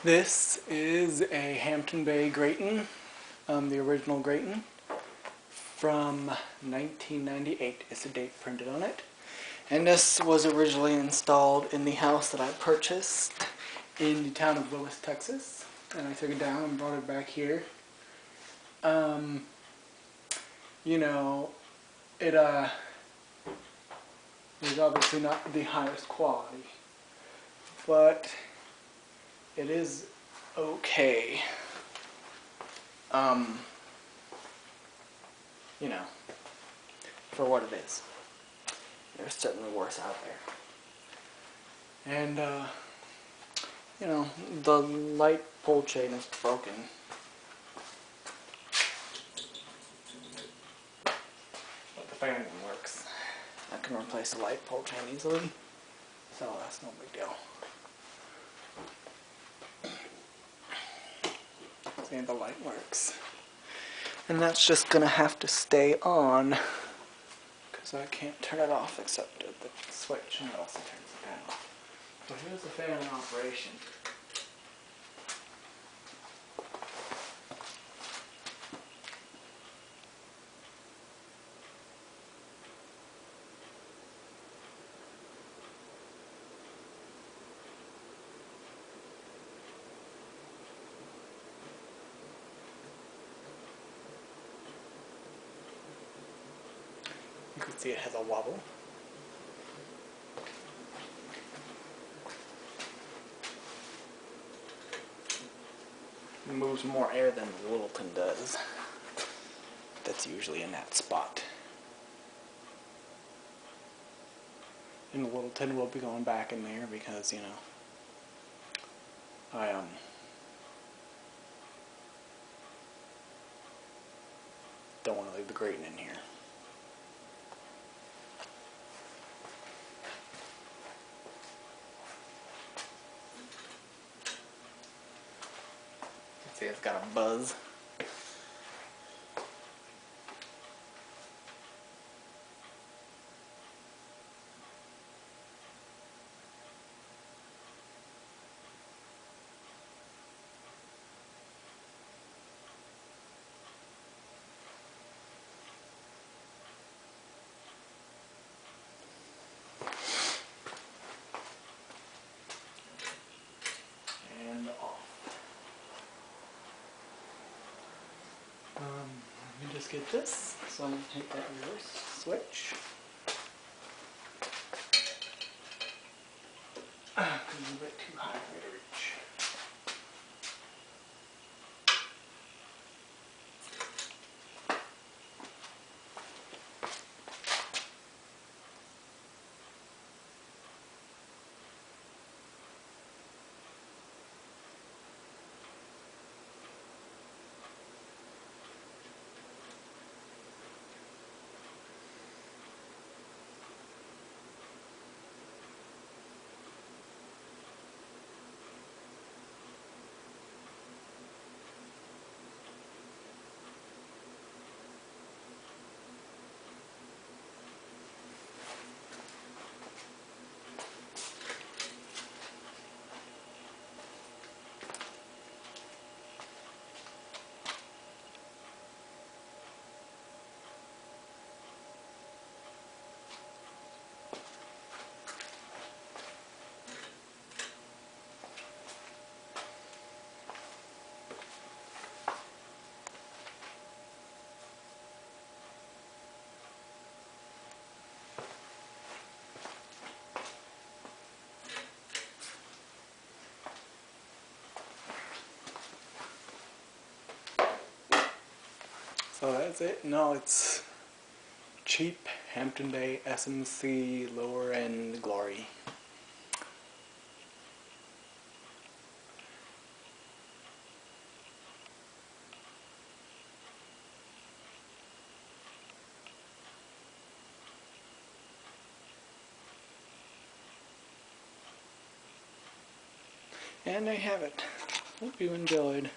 This is a Hampton Bay Grayton, the original Grayton from 1998 is the date printed on it. And this was originally installed in the house that I purchased in the town of Willis, Texas. And I took it down and brought it back here. You know, it is obviously not the highest quality, but it is okay. You know, for what it is. There's certainly worse out there. And, you know, the light pole chain is broken. But the fan one works. I can replace the light pole chain easily, so that's no big deal. See, the light works. And that's just gonna have to stay on because I can't turn it off except at the switch, and it also turns the fan off. So here's the fan in operation. You can see it has a wobble. It moves more air than the Littleton does. That's usually in that spot. And the Littleton will be going back in there because, you know, I don't want to leave the Grayton in here. See, it's got a buzz. And off. Let me just get this. So I'm going to take that reverse switch. It's a little bit too high for me to reach. So that's it. No, it's cheap Hampton Bay S&C lower end glory. And there you have it. Hope you enjoyed.